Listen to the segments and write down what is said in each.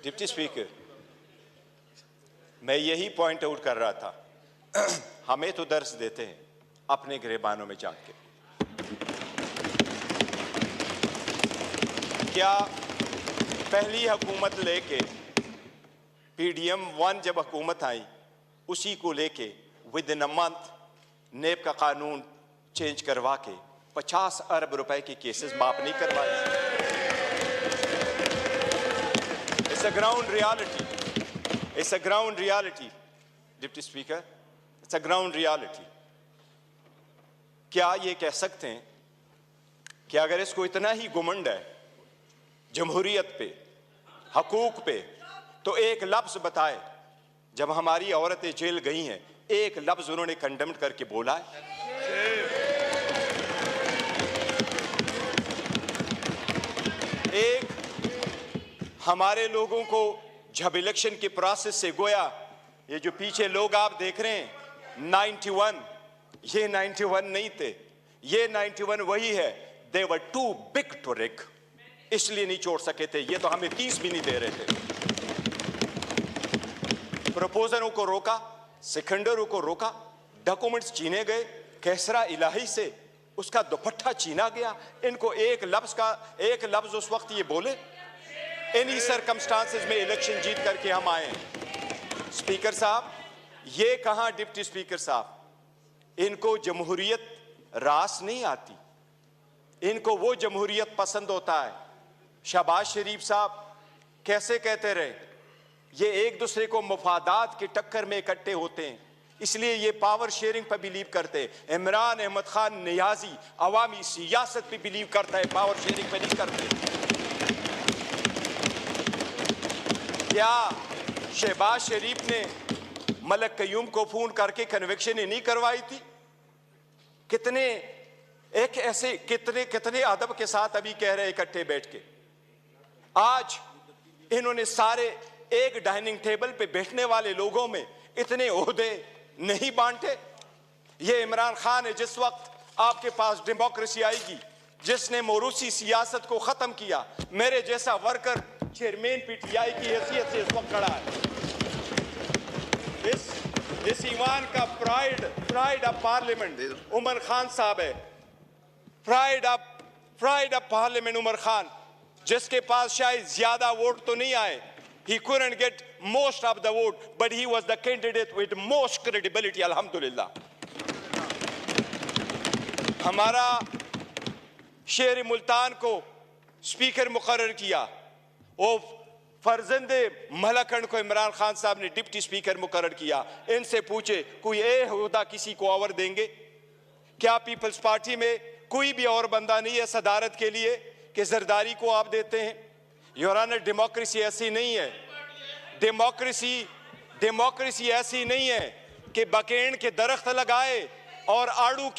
Deputy speaker, मैं यही point out कर रहा था। हमें तो दर्स देते हैं अपने गिरबानों में जाके। क्या पहली हुकूमत लेके PDM 1 जब हुकूमत आई, उसी को लेके विद इन अ मंथ नेब का कानून चेंज करवा के 50 अरब रुपए के केसेस माफ नहीं करवाए? It's a ground reality, it's a ground reality deputy speaker, it's a ground reality. क्या ये कह सकते हैं कि अगर इसको इतना ही घुमंड है जमहूरियत पे, हकूक पे, तो एक लफ्ज बताए जब हमारी औरतें जेल गई हैं, एक लफ्ज उन्होंने कंडेम्ड करके बोला है? एक हमारे लोगों को जब इलेक्शन के प्रोसेस से गोया, ये जो पीछे लोग आप देख रहे हैं 91, ये 91 नहीं थे, ये 91 वही है। दे वर टू बिग टू रिग, इसलिए नहीं छोड़ सके थे। ये तो हमें 30 भी नहीं दे रहे थे। प्रपोजलों को रोका, सिकंदरों को रोका, डॉक्यूमेंट्स छीने गए, कैसरा इलाही से उसका दुपट्टा छीना गया। इनको एक लफ्ज उस वक्त ये बोले, इन्हीं सर्कमस्टांसेस में इलेक्शन जीत करके हम आए। स्पीकर साहब, ये कहां डिप्टी स्पीकर साहब, इनको जमहूरियत रास नहीं आती, इनको वो जमहूरियत पसंद होता है। शहबाज शरीफ साहब कैसे कहते रहे, ये एक दूसरे को मुफादात की टक्कर में इकट्ठे होते हैं, इसलिए ये पावर शेयरिंग पर बिलीव करते हैं। इमरान अहमद खान नियाजी अवामी सियासत पे बिलीव करता है, पावर शेयरिंग पे नहीं करते। क्या शहबाज शरीफ ने मलक कयूम को फोन करके कन्विक्शन ही नहीं करवाई थी? कितने एक ऐसे कितने अदब के साथ अभी कह रहे इकट्ठे बैठ के। आज इन्होंने सारे एक डाइनिंग टेबल पे बैठने वाले लोगों में इतने ओहदे नहीं बांटे। ये इमरान खान है, जिस वक्त आपके पास डेमोक्रेसी आएगी, जिसने मोरूसी सियासत को खत्म किया, मेरे जैसा वर्कर चेयरमैन PTI की हैसियत से इस वक्त खड़ा है। इस ईवान का pride of parliament Umar Khan साहब है। Pride of parliament Umar Khan, जिसके पास शायद ज्यादा वोट तो नहीं आए, he couldn't get most of the vote, but he was the candidate with most credibility, alhamdulillah। हमारा शेर मुल्तान को स्पीकर मुकर्रर किया, वो फर्जंदे मलकन को इमरान खान साहब ने डिप्टी स्पीकर मुकर्रर किया। इनसे पूछे कोई ओहदा किसी को और देंगे क्या? पीपल्स पार्टी में कोई भी और बंदा नहीं है सदारत के लिए कि जरदारी को आप देते हैं? योर ऑनर, डेमोक्रेसी ऐसी नहीं है। डेमोक्रेसी ऐसी नहीं है कि बकेन के दरख्त लगाए और आड़ू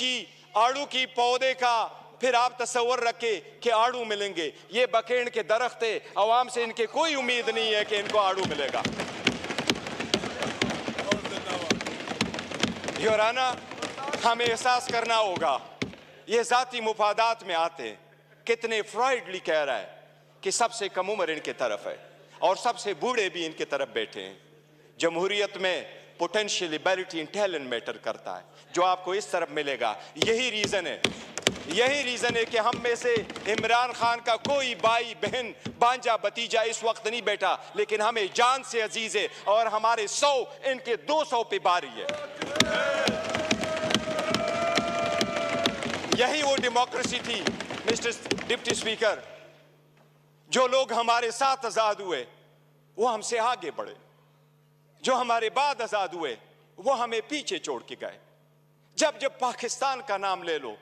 की पौधे का फिर आप तस्वर रखे कि आड़ू मिलेंगे। ये बकेन के दरख्त है, अवाम से इनके कोई उम्मीद नहीं है कि इनको आड़ू मिलेगा। योर ऑनर, हमें एहसास करना होगा ये जाती मुफादात में आते हैं। कितने फ्राइडली कह रहा है कि सबसे कम उम्र इनके तरफ है और सबसे बूढ़े भी इनके तरफ बैठे हैं। जमहूरियत में potential ability in talent matter करता है, जो आपको इस तरफ मिलेगा। यही रीजन है कि हम में से इमरान खान का कोई भाई बहन भांजा भतीजा इस वक्त नहीं बैठा, लेकिन हमें जान से अजीज है और हमारे 100 इनके 200 पे बारी है। यही वो डेमोक्रेसी थी मिस्टर डिप्टी स्पीकर। जो लोग हमारे साथ आजाद हुए वो हमसे आगे बढ़े, जो हमारे बाद आजाद हुए वो हमें पीछे छोड़ के गए। जब पाकिस्तान का नाम ले लो,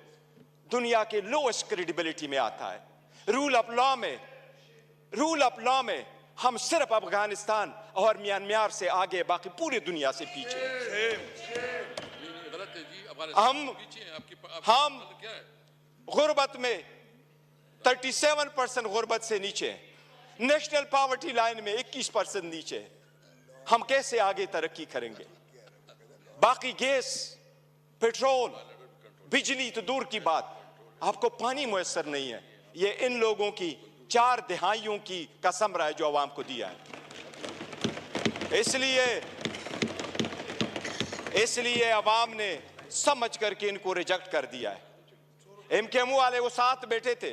दुनिया के लोएस्ट क्रेडिबिलिटी में आता है। रूल ऑफ लॉ में हम सिर्फ अफगानिस्तान और म्यांमार से आगे, बाकी पूरी दुनिया से पीछे। हम गुर्बत में 37% गुर्बत से नीचे, नेशनल पॉवर्टी लाइन में 21% नीचे। हम कैसे आगे तरक्की करेंगे? बाकी गैस, पेट्रोल, बिजली तो दूर की बात, आपको पानी मुयस्सर नहीं है। ये इन लोगों की 4 दहाइयों की कसम रहा है जो आवाम को दिया है। इसलिए अवाम ने समझ करके इनको रिजेक्ट कर दिया है। एमकेएमयू वाले वो साथ बैठे थे।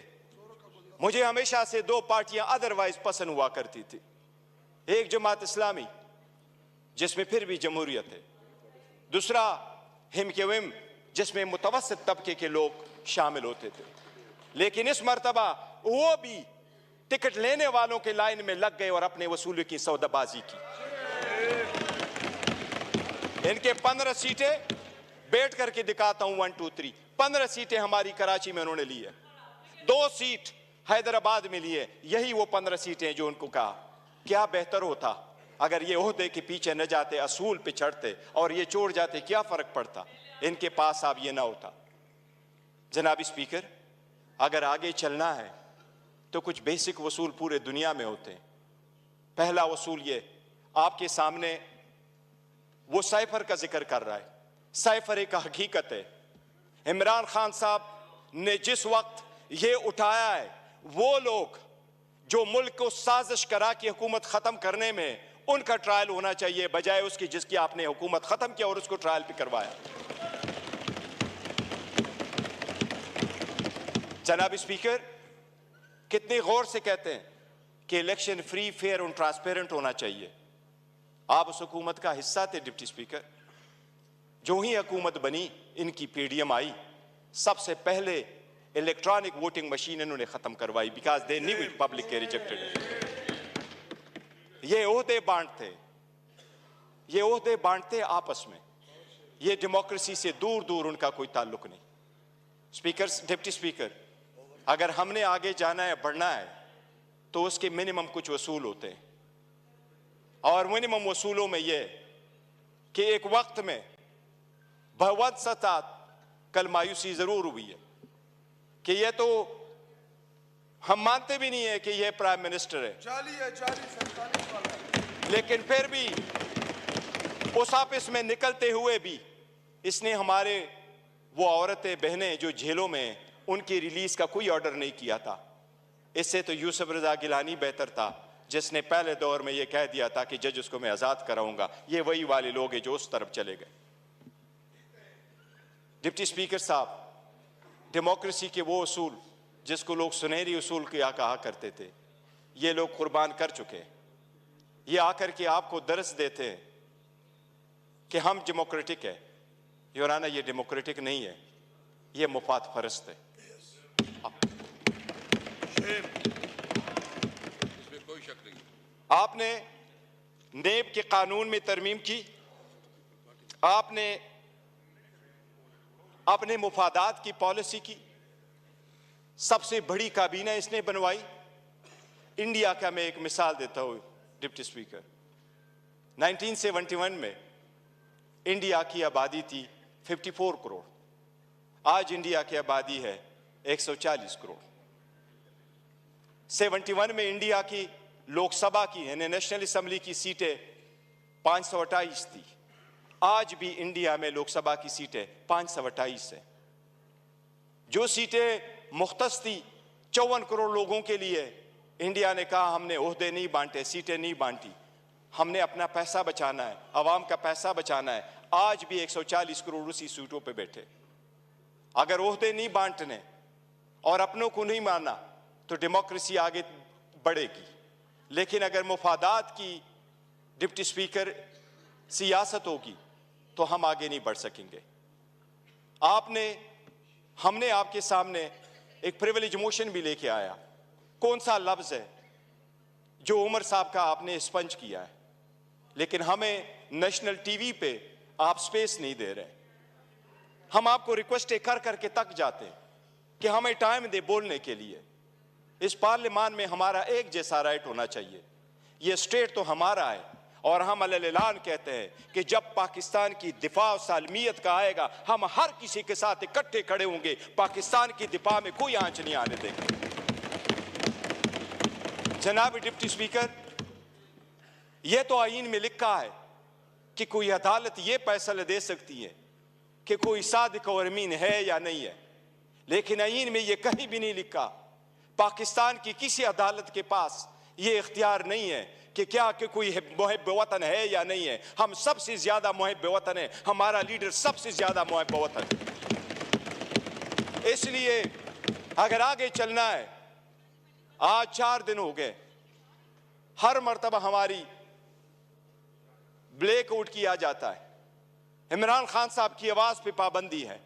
मुझे हमेशा से दो पार्टियां अदरवाइज पसंद हुआ करती थी, एक जमात इस्लामी जिसमें फिर भी जमहूरियत है, दूसरा एमकेएम जिसमें मुतवस्सित तबके के लोग शामिल होते थे। लेकिन इस मर्तबा वो भी टिकट लेने वालों के लाइन में लग गए और अपने वसूली की सौदाबाजी की। इनके 15 सीटें बैठ करके दिखाता हूं, 1 2 3 15 सीटें हमारी कराची में उन्होंने ली है, 2 सीट हैदराबाद में ली है। यही वो 15 सीटें जो उनको कहा क्या बेहतर होता अगर ये ओहदे के पीछे न जाते, असूल पे चढ़ते और ये छोड़ जाते, क्या फर्क पड़ता? इनके पास अब ये ना होता। जनाब स्पीकर, अगर आगे चलना है तो कुछ बेसिक वसूल पूरे दुनिया में होते हैं। पहला वसूल ये आपके सामने वो साइफर का जिक्र कर रहा है। साइफर एक हकीकत है। इमरान खान साहब ने जिस वक्त ये उठाया है, वो लोग जो मुल्क को साजिश करा कि हुकूमत खत्म करने में, उनका ट्रायल होना चाहिए बजाय उसकी जिसकी आपने हुकूमत खत्म किया और उसको ट्रायल पे करवाया। जनाब स्पीकर, कितने गौर से कहते हैं कि इलेक्शन फ्री, फेयर और ट्रांसपेरेंट होना चाहिए। आप उस हुकूमत का हिस्सा थे डिप्टी स्पीकर। जो ही हुकूमत बनी, इनकी पीडीएम आई, सबसे पहले इलेक्ट्रॉनिक वोटिंग मशीन इन्होंने खत्म करवाई, because they knew it public के रिजेक्टेड। ये ओहदे बांटते, ये ओहदे बांटते आपस में, ये डेमोक्रेसी से दूर दूर उनका कोई ताल्लुक नहीं। स्पीकर, डिप्टी स्पीकर, अगर हमने आगे जाना है, बढ़ना है, तो उसके मिनिमम कुछ वसूल होते हैं। और मिनिमम वसूलों में यह कि एक वक्त में बहुत सतात, कल मायूसी जरूर हुई है कि ये तो हम मानते भी नहीं है कि ये प्राइम मिनिस्टर है, लेकिन फिर भी उस ऑफिस में निकलते हुए भी इसने हमारे वो औरतें बहनें जो जेलों में, उनकी रिलीज का कोई ऑर्डर नहीं किया था। इससे तो यूसुफ रजा गिलानी बेहतर था, जिसने पहले दौर में ये कह दिया था कि जज उसको मैं आजाद कराऊंगा। ये वही वाले लोग हैं जो उस तरफ चले गए। डिप्टी स्पीकर साहब, डेमोक्रेसी के वो उसूल जिसको लोग सुनहरी उसूल क्या कहा करते थे, ये लोग कुर्बान कर चुके हैं। ये आकर के आपको दर्स देते हैं कि हम डेमोक्रेटिक है। योराना, ये डेमोक्रेटिक नहीं है, ये मुफाद फरस्त है। इसमें कोई शक नहीं। आपने नेब के कानून में तरमीम की, आपने अपने मुफादात की पॉलिसी की, सबसे बड़ी काबीना इसने बनवाई। इंडिया का मैं एक मिसाल देता हूं डिप्टी स्पीकर। 1971 में इंडिया की आबादी थी 54 करोड़, आज इंडिया की आबादी है 140 करोड़। 71 में इंडिया की लोकसभा की यानी नेशनल असेंबली की सीटें 528 थी, आज भी इंडिया में लोकसभा की सीटें 528 है। जो सीटें मुख्तस थी 54 करोड़ लोगों के लिए, इंडिया ने कहा हमने ओहदे नहीं बांटे, सीटें नहीं बांटी, हमने अपना पैसा बचाना है, अवाम का पैसा बचाना है। आज भी 140 करोड़ उसी सीटों पे बैठे। अगर ओहदे नहीं बांटने और अपनों को नहीं माना तो डेमोक्रेसी आगे बढ़ेगी। लेकिन अगर मुफादात की डिप्टी स्पीकर सियासत होगी तो हम आगे नहीं बढ़ सकेंगे। हमने आपके सामने एक प्रिविलेज मोशन भी लेके आया। कौन सा लफ्ज है जो उमर साहब का आपने स्पंज किया है, लेकिन हमें नेशनल टीवी पे आप स्पेस नहीं दे रहे। हम आपको रिक्वेस्ट कर करके तक जाते हैं कि हमें टाइम दे बोलने के लिए। इस पार्लियामान में हमारा एक जैसा राइट होना चाहिए। ये स्टेट तो हमारा है और हम अलग-ऐलान कहते हैं कि जब पाकिस्तान की दिफा और सालमियत का आएगा, हम हर किसी के साथ इकट्ठे खड़े होंगे। पाकिस्तान की दिफा में कोई आंच नहीं आने देंगे। जनाब डिप्टी स्पीकर, यह तो आईन में लिखा है कि कोई अदालत यह फैसला दे सकती है कि कोई सादिक और अमीन है या नहीं है, लेकिन आईन में यह कहीं भी नहीं लिखा। पाकिस्तान की किसी अदालत के पास यह इख्तियार नहीं है कि क्या कि कोई मुहिब वतन है या नहीं है। हम सबसे ज्यादा मुहिब वतन है, हमारा लीडर सबसे ज्यादा मुहिब वतन है। इसलिए अगर आगे चलना है, आज 4 दिन हो गए, हर मर्तबा हमारी ब्लैकआउट किया जाता है। इमरान खान साहब की आवाज पे पाबंदी है।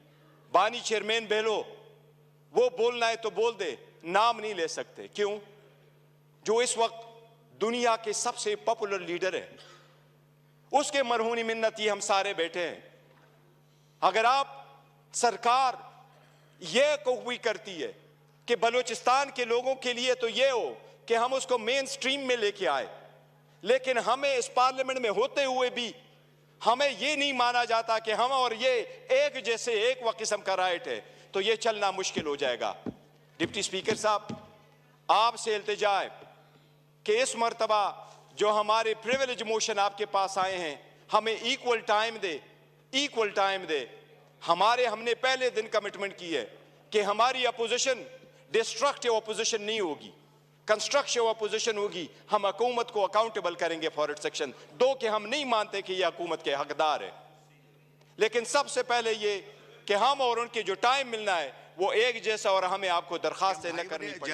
बानी चेयरमैन बहलो, वो बोलना है तो बोल दे, नाम नहीं ले सकते। क्यों? जो इस वक्त दुनिया के सबसे पॉपुलर लीडर है, उसके मरहूनी मिन्नती हम सारे बैठे हैं। अगर आप सरकार यह कबूल करती है कि बलूचिस्तान के लोगों के लिए तो यह हो कि हम उसको मेन स्ट्रीम में लेके आए, लेकिन हमें इस पार्लियामेंट में होते हुए भी हमें यह नहीं माना जाता कि हम और ये एक जैसे एक व किस्म का राइट है, तो यह चलना मुश्किल हो जाएगा। डिप्टी स्पीकर साहब, आपसे इल्तिजा है कि इस मर्तबा जो हमारे प्रिविलेज मोशन आपके पास आए हैं, हमें इक्वल टाइम दे। हमने पहले दिन कमिटमेंट की है कि हमारी अपोजिशन डिस्ट्रक्टिव अपोजिशन नहीं होगी, कंस्ट्रक्टिव अपोजिशन होगी। हम हुकूमत को अकाउंटेबल करेंगे फॉर इट सेक्शन 2 के हम नहीं मानते कि यह हुकूमत के हकदार है, लेकिन सबसे पहले ये कि हम और उनके जो टाइम मिलना है वो एक जैसा, और हमें आपको दरखास्त न करनी पड़ेगी।